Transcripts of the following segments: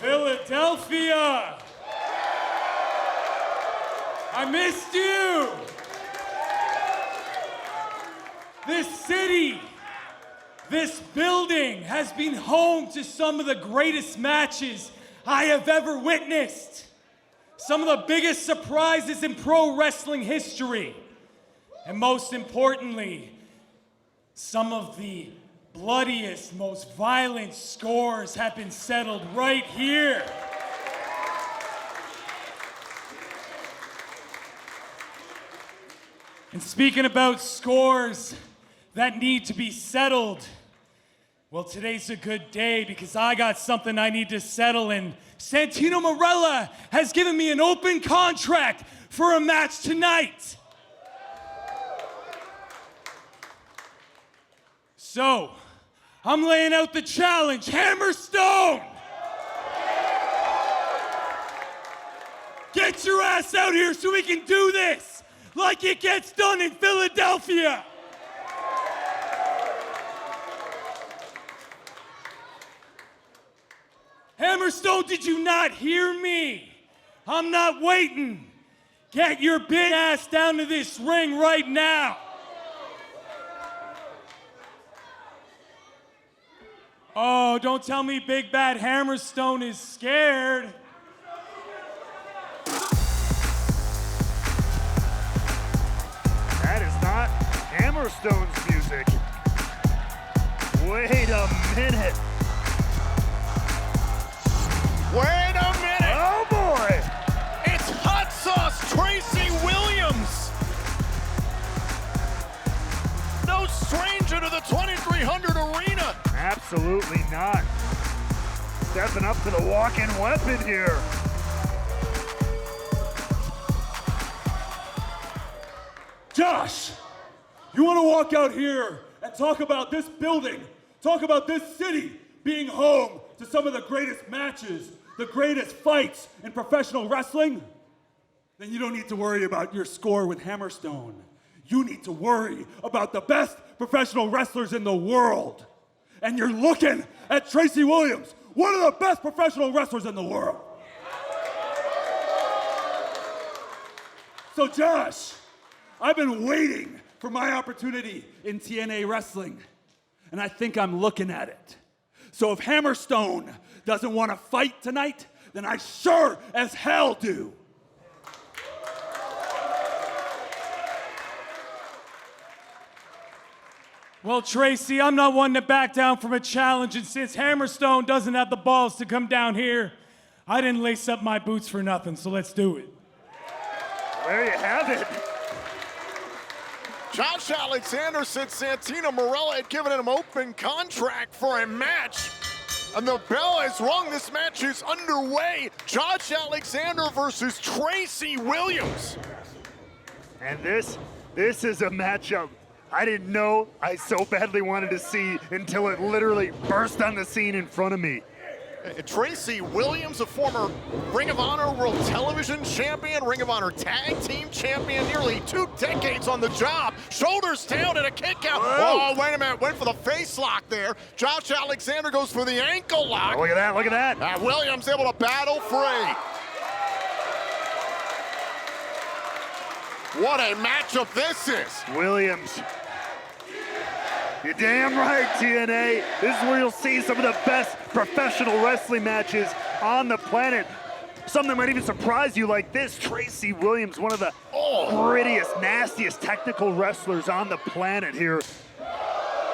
Philadelphia! I missed you! This city, this building has been home to some of the greatest matches I have ever witnessed. Some of the biggest surprises in pro wrestling history. And most importantly, some of the bloodiest, most violent scores have been settled right here. And speaking about scores that need to be settled, well, today's a good day because I got something I need to settle, and Santino Marella has given me an open contract for a match tonight. So, I'm laying out the challenge, Hammerstone! Get your ass out here so we can do this like it gets done in Philadelphia! Hammerstone, did you not hear me? I'm not waiting. Get your big ass down to this ring right now. Oh, don't tell me Big Bad Hammerstone is scared. That is not Hammerstone's music. Wait a minute. Wait a minute! Oh boy! It's Hot Sauce Tracy Williams! No stranger to the 2300 arena! Absolutely not. Stepping up to the walk-in weapon here. Josh, you want to walk out here and talk about this building, talk about this city being home to some of the greatest matches, the greatest fights in professional wrestling? Then you don't need to worry about your score with Hammerstone. You need to worry about the best professional wrestlers in the world. And you're looking at Tracy Williams, one of the best professional wrestlers in the world. So Josh, I've been waiting for my opportunity in TNA wrestling, and I think I'm looking at it. So if Hammerstone doesn't want to fight tonight, then I sure as hell do. Well, Tracy, I'm not one to back down from a challenge, and since Hammerstone doesn't have the balls to come down here, I didn't lace up my boots for nothing, so let's do it. There you have it. Josh Alexander said Santino Marella had given him open contract for a match. And the bell has rung. This match is underway. Josh Alexander versus Tracy Williams. And this is a matchup I didn't know I so badly wanted to see until it literally burst on the scene in front of me. Tracy Williams, a former Ring of Honor World Television Champion, Ring of Honor Tag Team Champion, nearly 2 decades on the job. Shoulders down and a kick out. Whoa. Oh, wait a minute, went for the face lock there. Josh Alexander goes for the ankle lock. Oh, look at that, look at that. Williams able to battle free. What a matchup this is. Williams. You're damn right, TNA. This is where you'll see some of the best professional wrestling matches on the planet. Some that might even surprise you like this. Tracy Williams, one of the prettiest, nastiest technical wrestlers on the planet here.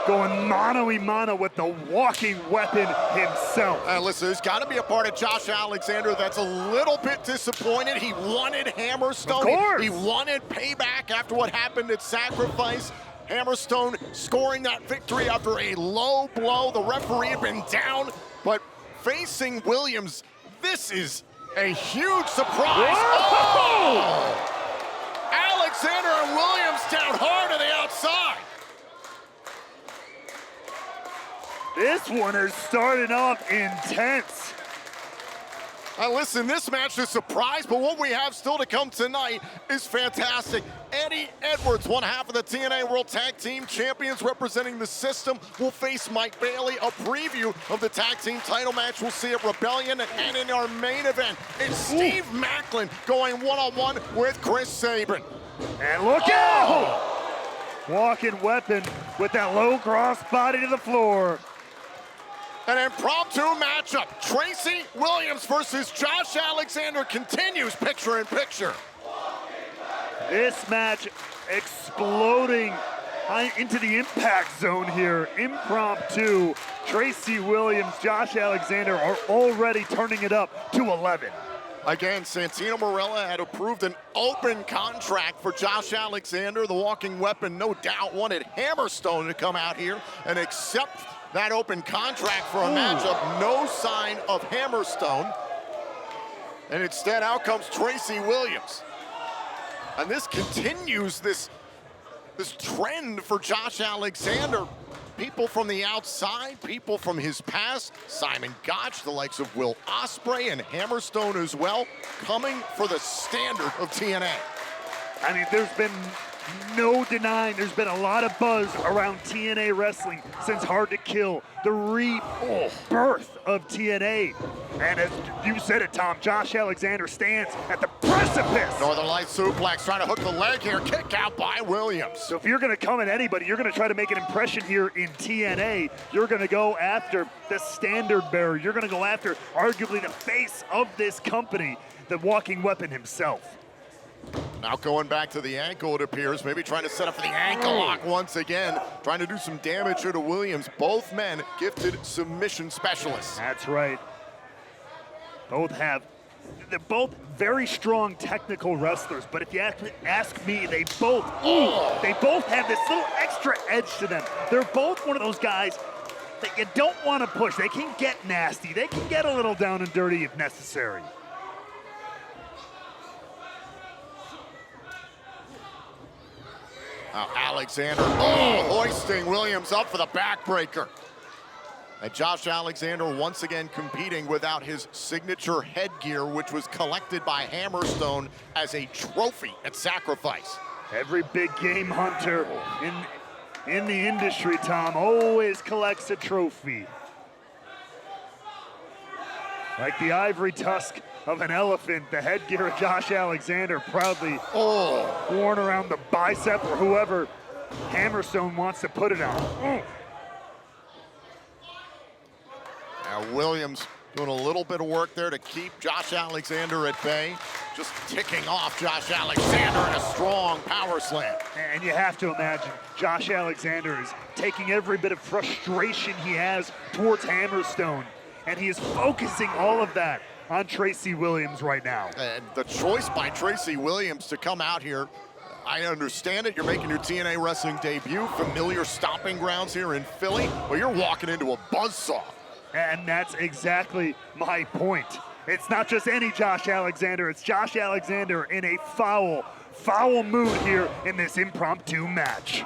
Going mano-a-mano with the walking weapon himself. Listen, there's got to be a part of Josh Alexander that's a little bit disappointed. He wanted Hammerstone. Of course. He wanted payback after what happened at Sacrifice. Hammerstone scoring that victory after a low blow. The referee had been down, but facing Williams, this is a huge surprise. Oh! Alexander and Williams down hard to the outside. This one is starting off intense. Listen, this match is a surprise, but what we have still to come tonight is fantastic. Eddie Edwards, one half of the TNA World Tag Team Champions representing the system, will face Mike Bailey. A preview of the tag team title match we'll see at Rebellion. And in our main event, it's Steve Macklin going one-on-one with Chris Sabin. And look out! Walking weapon with that low cross body to the floor. An impromptu matchup. Tracy Williams versus Josh Alexander continues picture in picture. This match exploding into the impact zone here. Impromptu. Tracy Williams, Josh Alexander are already turning it up to 11. Again, Santino Marella had approved an open contract for Josh Alexander. The walking weapon, no doubt, wanted Hammerstone to come out here and accept that open contract for a matchup. No sign of Hammerstone. And instead, out comes Tracy Williams. And this continues this trend for Josh Alexander. People from the outside, people from his past, Simon Gotch, the likes of Will Ospreay and Hammerstone as well, coming for the standard of TNA. I mean, there's been no denying there's been a lot of buzz around TNA wrestling since Hard to Kill, the rebirth of TNA. And as you said it, Tom, Josh Alexander stands at the precipice. Northern Light suplex, trying to hook the leg here, kick out by Williams. So if you're gonna come at anybody, you're gonna try to make an impression here in TNA, you're gonna go after the standard bearer. You're gonna go after arguably the face of this company, the walking weapon himself. Now going back to the ankle, it appears, maybe trying to set up for the ankle lock once again, trying to do some damage here to Williams. Both men gifted submission specialists. That's right. They're both very strong technical wrestlers, but if you ask me, they both have this little extra edge to them. They're both one of those guys that you don't want to push. They can get nasty. They can get a little down and dirty if necessary. Alexander, hoisting Williams up for the backbreaker. And Josh Alexander once again competing without his signature headgear, which was collected by Hammerstone as a trophy at Sacrifice. Every big game hunter in the industry, Tom, always collects a trophy. Like the ivory tusk of an elephant, the headgear of Josh Alexander proudly worn around the bicep or whoever Hammerstone wants to put it on. Now Williams doing a little bit of work there to keep Josh Alexander at bay. Just ticking off Josh Alexander in a strong power slam. And you have to imagine Josh Alexander is taking every bit of frustration he has towards Hammerstone, and he is focusing all of that on Tracy Williams right now. And the choice by Tracy Williams to come out here, I understand it. You're making your TNA wrestling debut, familiar stomping grounds here in Philly, but you're walking into a buzzsaw. And that's exactly my point. It's not just any Josh Alexander, it's Josh Alexander in a foul mood here in this impromptu match.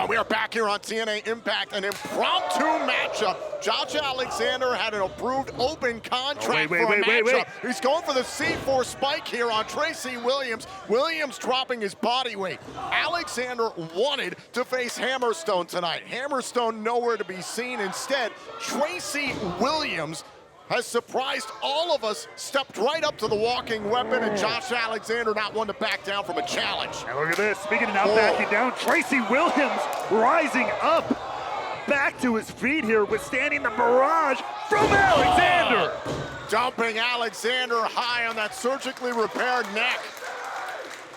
We are back here on TNA Impact, an impromptu matchup. Josh Alexander had an approved open contract for a matchup. He's going for the C4 spike here on Tracy Williams. Williams dropping his body weight. Alexander wanted to face Hammerstone tonight. Hammerstone nowhere to be seen. Instead, Tracy Williams has surprised all of us, stepped right up to the walking weapon, and Josh Alexander not one to back down from a challenge. And look at this, speaking of not backing down, Tracy Williams rising up, back to his feet here, withstanding the barrage from Alexander. Dumping Alexander high on that surgically repaired neck.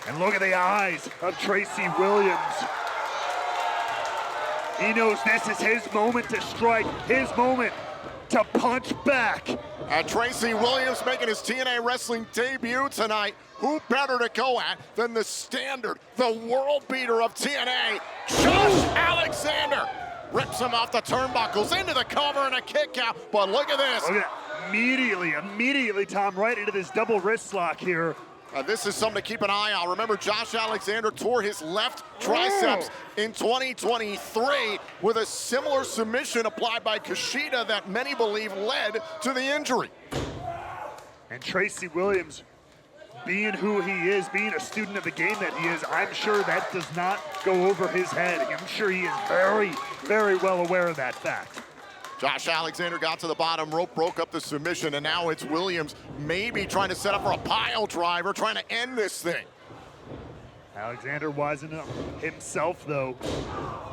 And look at the eyes of Tracy Williams. He knows this is his moment to strike, his moment to punch back. And Tracy Williams making his TNA wrestling debut tonight. Who better to go at than the standard, the world beater of TNA, Josh Alexander. Rips him off the turnbuckles, into the cover and a kick out, but look at this. Look at that. Immediately, Tom, right into this double wrist lock here. This is something to keep an eye on. Remember, Josh Alexander tore his left triceps in 2023 with a similar submission applied by Kushida that many believe led to the injury. And Tracy Williams, being who he is, being a student of the game that he is, I'm sure that does not go over his head. I'm sure he is very, very well aware of that fact. Josh Alexander got to the bottom rope, broke up the submission, and now it's Williams maybe trying to set up for a pile driver, trying to end this thing. Alexander wising up himself, though.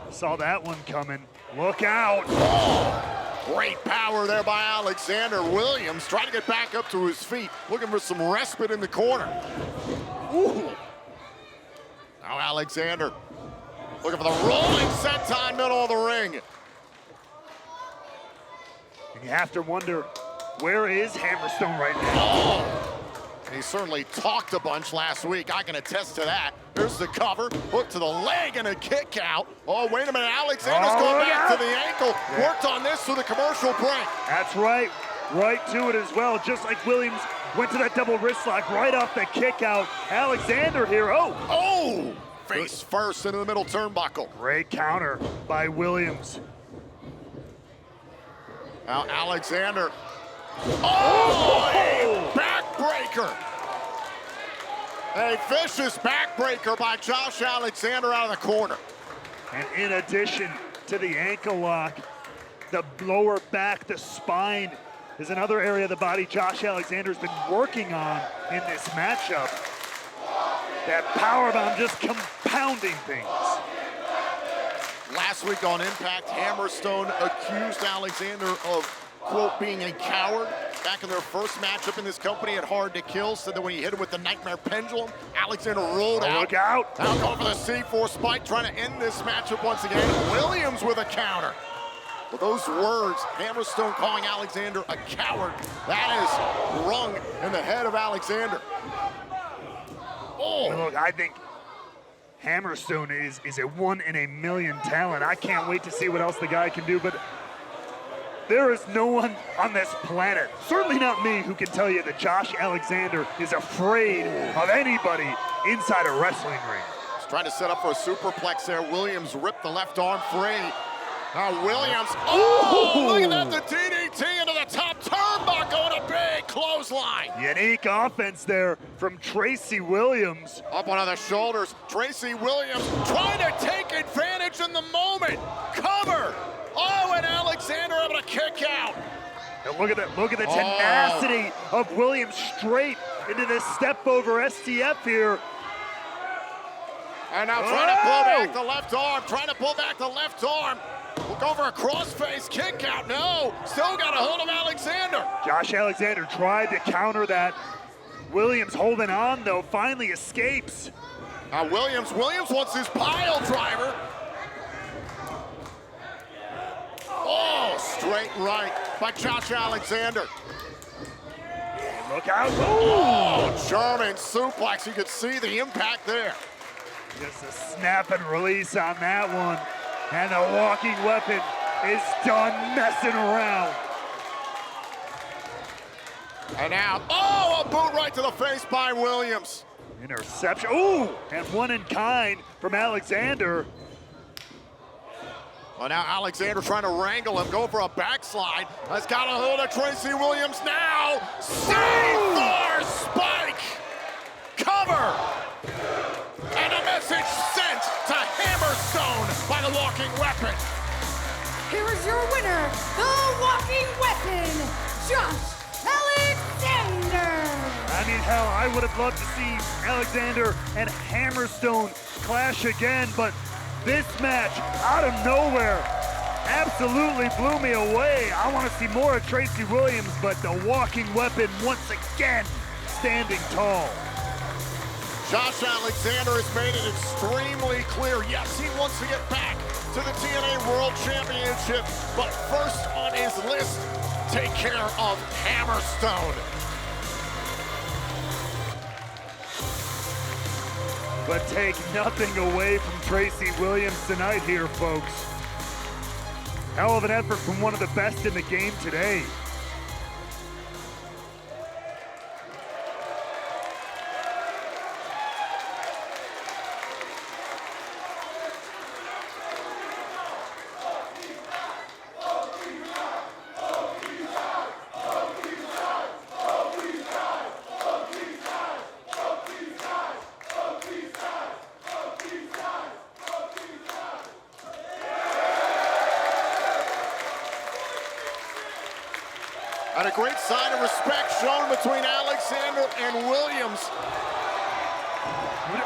Saw that one coming. Look out. Oh, great power there by Alexander. Williams trying to get back up to his feet, looking for some respite in the corner. Ooh. Now Alexander looking for the rolling senton middle of the ring. And you have to wonder, where is Hammerstone right now? Oh, he certainly talked a bunch last week. I can attest to that. Here's the cover, hook to the leg and a kick out. Oh, wait a minute, Alexander's going back to the ankle. Yeah. Worked on this through the commercial break. That's right, right to it as well. Just like Williams went to that double wrist lock right off the kick out. Alexander here, oh, face first into the middle turnbuckle. Great counter by Williams. Now Alexander, oh, backbreaker. A vicious backbreaker by Josh Alexander out of the corner. And in addition to the ankle lock, the lower back, the spine is another area of the body Josh Alexander's been working on in this matchup. That powerbomb just compounding things. Last week on Impact, Hammerstone accused Alexander of, quote, being a coward. Back in their first matchup in this company at Hard to Kill, said that when he hit him with the Nightmare Pendulum, Alexander rolled out. Look out. Now going for the C4 spike, trying to end this matchup once again. Williams with a counter. With those words, Hammerstone calling Alexander a coward, that is rung in the head of Alexander. Oh. Look, I think Hammerstone is a 1 in a million talent. I can't wait to see what else the guy can do, but there is no one on this planet, certainly not me, who can tell you that Josh Alexander is afraid of anybody inside a wrestling ring. He's trying to set up for a superplex there. Williams ripped the left arm free. Now Williams, oh, look at that, the DDT into the top turnbuckle and a big clothesline. Unique offense there from Tracy Williams. Up on the shoulders, Tracy Williams trying to take advantage in the moment. Cover. Oh, and Alexander able to kick out. And look at that, look at the tenacity of Williams straight into this step over STF here. And now trying to pull back the left arm, trying to pull back the left arm. Look over a crossface kick out. No, still got a hold of Alexander. Josh Alexander tried to counter that. Williams holding on though, finally escapes. Now Williams wants his pile driver. Oh, straight right by Josh Alexander. Look out. Oh, German suplex. You could see the impact there. Just a snap and release on that one. And the walking weapon is done messing around. And now, oh, a boot right to the face by Williams. Interception. Ooh, and one in kind from Alexander. Well, now Alexander trying to wrangle him, go for a backslide. Has got a hold of Tracy Williams now. C4 spike. Cover. And a message sent to Hammerstone by the Walking Weapon. Here is your winner, the Walking Weapon, Josh Alexander. I mean, hell, I would have loved to see Alexander and Hammerstone clash again, but this match, out of nowhere, absolutely blew me away. I want to see more of Tracy Williams, but the Walking Weapon once again standing tall. Josh Alexander has made it extremely clear. Yes, he wants to get back to the TNA World Championship, but first on his list, take care of Hammerstone. But take nothing away from Tracy Williams tonight here, folks. Hell of an effort from one of the best in the game today. And a great sign of respect shown between Alexander and Williams.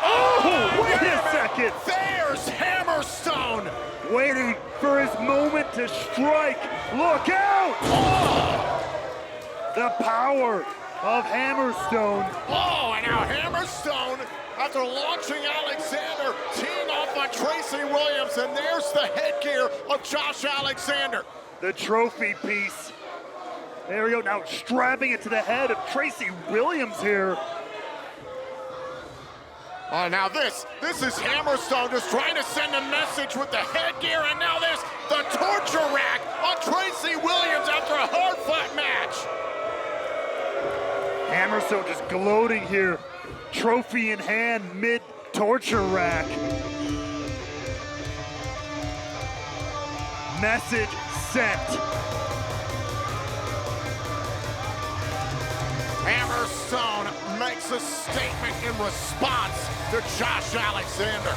Oh, wait a second. There's Hammerstone. Waiting for his moment to strike. Look out! The power of Hammerstone. Oh, and now Hammerstone, after launching Alexander, teeing off on Tracy Williams, and there's the headgear of Josh Alexander. The trophy piece. There we go, now strapping it to the head of Tracy Williams here. Oh, now this is Hammerstone just trying to send a message with the headgear, and now there's the torture rack on Tracy Williams after a hard-fought match. Hammerstone just gloating here. Trophy in hand, mid-torture rack. Message sent. Hammerstone makes a statement in response to Josh Alexander.